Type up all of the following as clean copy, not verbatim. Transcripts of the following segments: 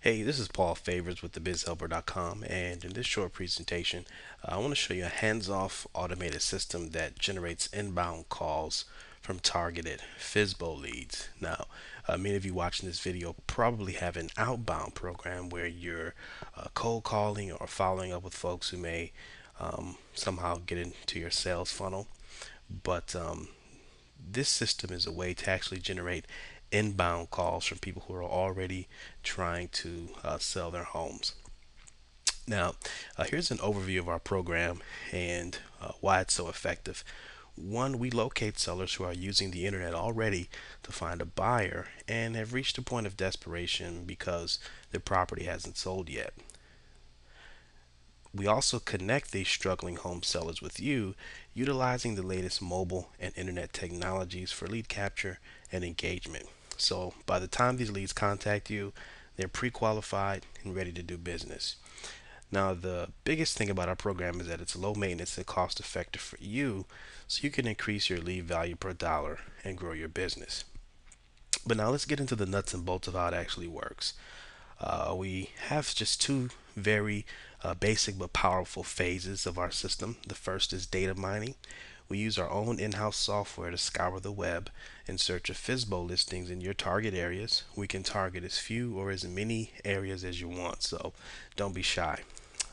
Hey, this is Paul Favors with thebizhelper.com, and in this short presentation, I want to show you a hands-off automated system that generates inbound calls from targeted FSBO leads. Now, many of you watching this video probably have an outbound program where you're cold calling or following up with folks who may somehow get into your sales funnel. But this system is a way to actually generate inbound calls from people who are already trying to sell their homes. Now, here's an overview of our program and why it's so effective. One, we locate sellers who are using the internet already to find a buyer and have reached a point of desperation because their property hasn't sold yet. We also connect these struggling home sellers with you, utilizing the latest mobile and internet technologies for lead capture and engagement. So by the time these leads contact you, they're pre-qualified and ready to do business. Now, the biggest thing about our program is that it's low maintenance and cost effective for you, so you can increase your lead value per dollar and grow your business. But now let's get into the nuts and bolts of how it actually works. We have just two very basic but powerful phases of our system. The first is data mining. We use our own in-house software to scour the web in search of FSBO listings in your target areas. We can target as few or as many areas as you want, so don't be shy.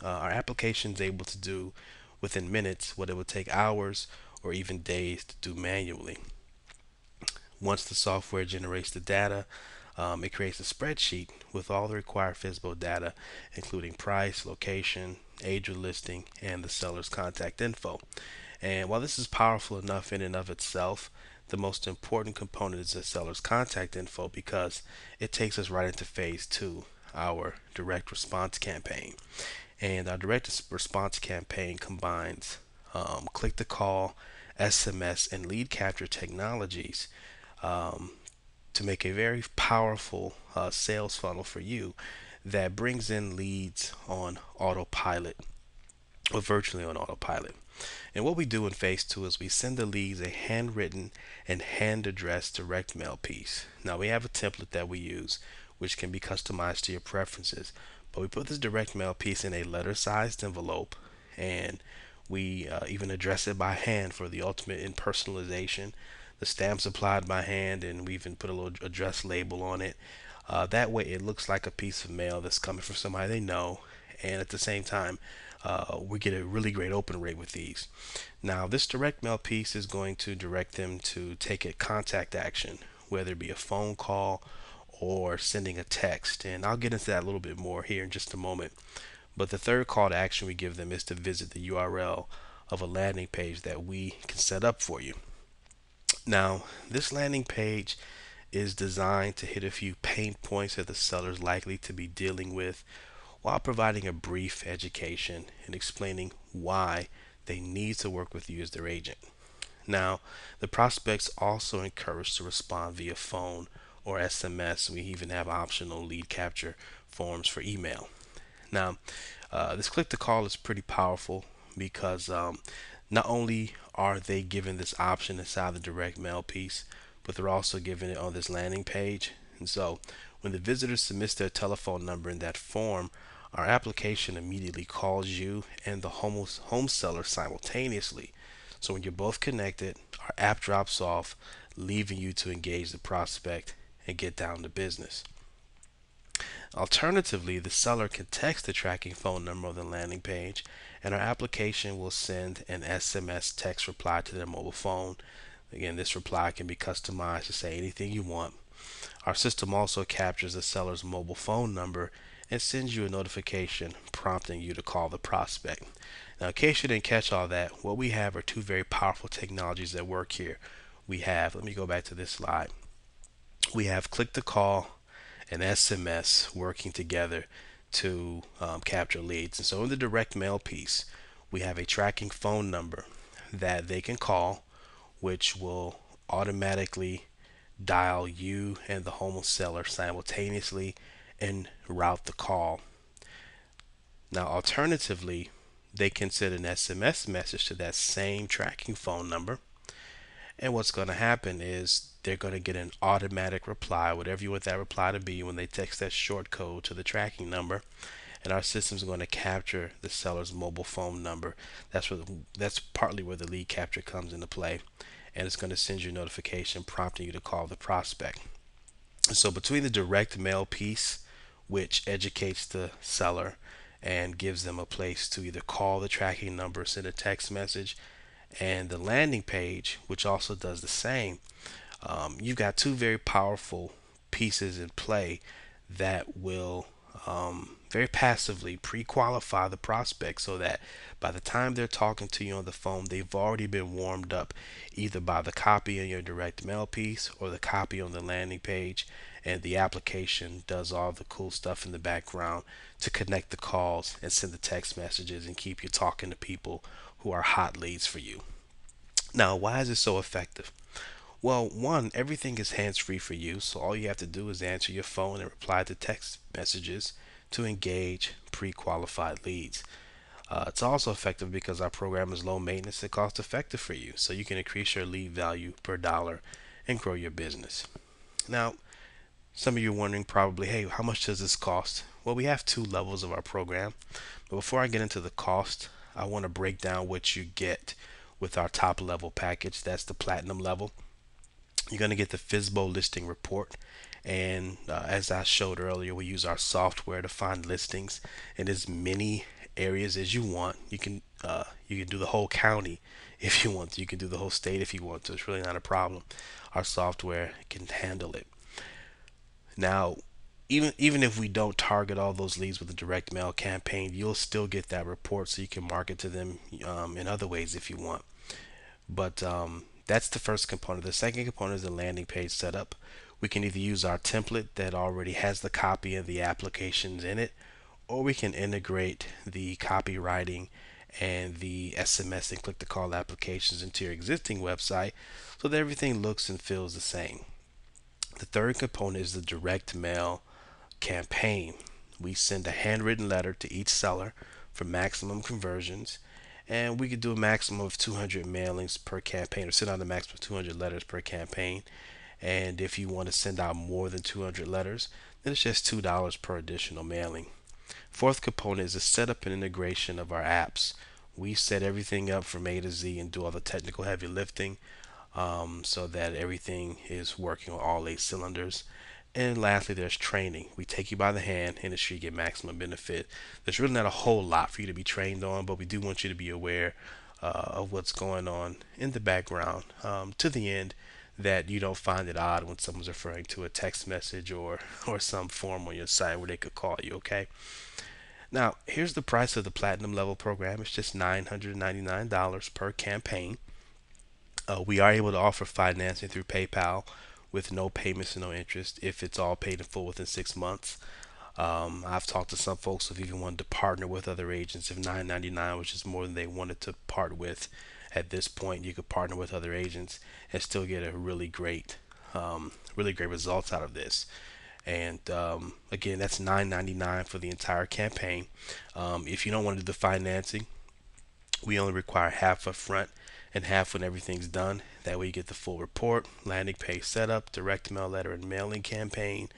Our application is able to do within minutes what it would take hours or even days to do manually. Once the software generates the data, it creates a spreadsheet with all the required FSBO data, including price, location, age of listing, and the seller's contact info. And while this is powerful enough in and of itself, the most important component is the seller's contact info because it takes us right into phase two, our direct response campaign. And our direct response campaign combines click to call, SMS, and lead capture technologies um, to make a very powerful sales funnel for you that brings in leads on autopilot or virtually on autopilot. And what we do in phase two is we send the leads a handwritten and hand addressed direct mail piece. Now we have a template that we use which can be customized to your preferences, but we put this direct mail piece in a letter sized envelope and we even address it by hand for the ultimate in personalization. The stamp's applied by hand, and we even put a little address label on it. That way, it looks like a piece of mail that's coming from somebody they know, and at the same time, we get a really great open rate with these. Now, this direct mail piece is going to direct them to take a contact action, whether it be a phone call or sending a text. And I'll get into that a little bit more here in just a moment. But the third call to action we give them is to visit the URL of a landing page that we can set up for you. Now, this landing page is designed to hit a few pain points that the seller is likely to be dealing with while providing a brief education and explaining why they need to work with you as their agent. Now, the prospects also encouraged to respond via phone or SMS. We even have optional lead capture forms for email. Now, this click to call is pretty powerful because not only are they given this option inside the direct mail piece, but they're also given it on this landing page. And so when the visitor submits their telephone number in that form, our application immediately calls you and the home seller simultaneously. So when you're both connected, our app drops off, leaving you to engage the prospect and get down to business. Alternatively, the seller can text the tracking phone number on the landing page, and our application will send an SMS text reply to their mobile phone. Again, this reply can be customized to say anything you want. Our system also captures the seller's mobile phone number and sends you a notification prompting you to call the prospect. Now, in case you didn't catch all that, what we have are two very powerful technologies that work here. Let me go back to this slide. We have click to call and SMS working together to capture leads. And so in the direct mail piece, we have a tracking phone number that they can call, which will automatically dial you and the home seller simultaneously and route the call. Now, alternatively, they can send an SMS message to that same tracking phone number, And what's going to happen is they're going to get an automatic reply, whatever you want that reply to be, when they text that short code to the tracking number. And our system's going to capture the seller's mobile phone number. That's partly where the lead capture comes into play, and it's going to send you a notification prompting you to call the prospect. So between the direct mail piece, which educates the seller and gives them a place to either call the tracking number, send a text message, and the landing page, which also does the same, you've got two very powerful pieces in play that will very passively pre-qualify the prospect so that by the time they're talking to you on the phone, they've already been warmed up either by the copy in your direct mail piece or the copy on the landing page, and the application does all the cool stuff in the background to connect the calls and send the text messages and keep you talking to people who are hot leads for you. Now, why is it so effective? Well, one, everything is hands free for you, so all you have to do is answer your phone and reply to text messages to engage pre qualified leads. It's also effective because our program is low maintenance and cost effective for you, so you can increase your lead value per dollar and grow your business. Now, some of you are wondering probably, hey, how much does this cost? Well, we have two levels of our program, but before I get into the cost, I want to break down what you get with our top level package. That's the platinum level. You're going to get the FSBO listing report. And as I showed earlier, we use our software to find listings in as many areas as you want. You can do the whole county if you want to. You can do the whole state if you want to. It's really not a problem. Our software can handle it. Now, even if we don't target all those leads with a direct mail campaign, you'll still get that report so you can market to them in other ways if you want. But that's the first component. The second component is the landing page setup. We can either use our template that already has the copy of the applications in it, or we can integrate the copywriting and the SMS and click to call applications into your existing website so that everything looks and feels the same. The third component is the direct mail campaign. We send a handwritten letter to each seller for maximum conversions, and we could do a maximum of 200 mailings per campaign, or send out a maximum of 200 letters per campaign. And if you want to send out more than 200 letters, then it's just $2 per additional mailing. Fourth component is the setup and integration of our apps. We set everything up from A to Z and do all the technical heavy lifting, so that everything is working on all eight cylinders. And lastly, there's training. We take you by the hand and ensure you get maximum benefit. There's really not a whole lot for you to be trained on, but we do want you to be aware of what's going on in the background, to the end that you don't find it odd when someone's referring to a text message or some form on your site where they could call you. Okay. Now, here's the price of the platinum level program. It's just $999 per campaign. We are able to offer financing through PayPal with no payments and no interest if it's all paid in full within 6 months. I've talked to some folks who've even wanted to partner with other agents if $999 was just more than they wanted to part with. At this point, you could partner with other agents and still get a really great results out of this. And again, that's $999 for the entire campaign. If you don't want to do the financing, we only require half up front and half when everything's done. That way you get the full report, landing page setup, direct mail letter and mailing campaign,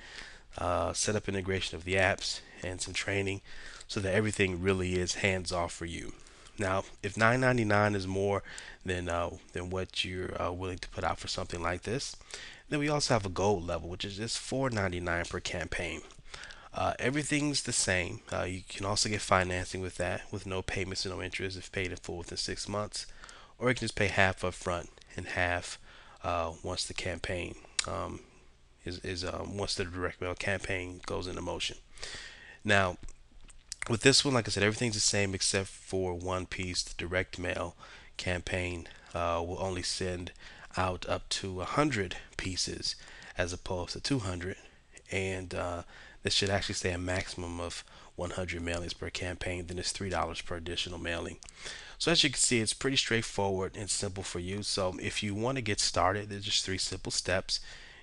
setup integration of the apps, and some training so that everything really is hands off for you. Now, if $999 is more than what you're willing to put out for something like this, then we also have a gold level, which is just $499 per campaign. Everything's the same. You can also get financing with that, with no payments and no interest if paid in full within 6 months, or you can just pay half up front and half once the campaign once the direct mail campaign goes into motion. Now, with this one, like I said, everything's the same except for one piece. The direct mail campaign will only send out up to 100 pieces as opposed to 200, and this should actually say a maximum of 100 mailings per campaign. Then it's $3 per additional mailing. So as you can see, it's pretty straightforward and simple for you. So if you want to get started, there's just three simple steps.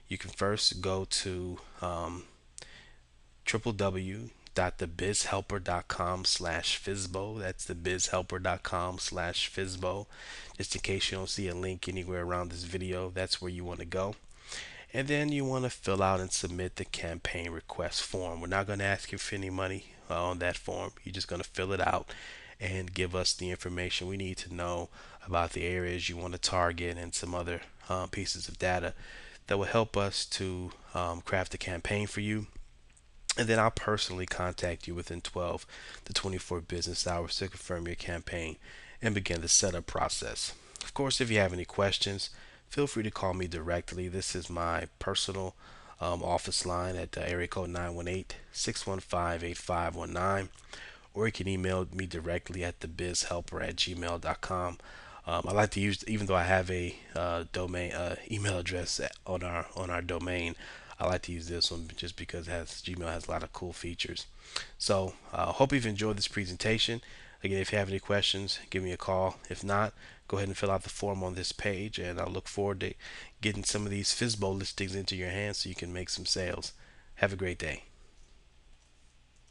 You can first go to www.realtors.com www.thebizhelper.com/FSBO. That's thebizhelper.com/FSBO. Just in case you don't see a link anywhere around this video, that's where you want to go. And then you want to fill out and submit the campaign request form. We're not going to ask you for any money on that form. You're just going to fill it out and give us the information we need to know about the areas you want to target and some other pieces of data that will help us to craft a campaign for you. And then I'll personally contact you within 12 to 24 business hours to confirm your campaign and begin the setup process. Of course, if you have any questions, feel free to call me directly. This is my personal office line at area code 918-615-8519, or you can email me directly at thebizhelper@gmail.com. I like to use, even though I have a domain email address on our domain, I like to use this one just because Gmail has a lot of cool features. So hope you've enjoyed this presentation. Again, if you have any questions, give me a call. If not, go ahead and fill out the form on this page, and I look forward to getting some of these FSBO listings into your hands so you can make some sales. Have a great day.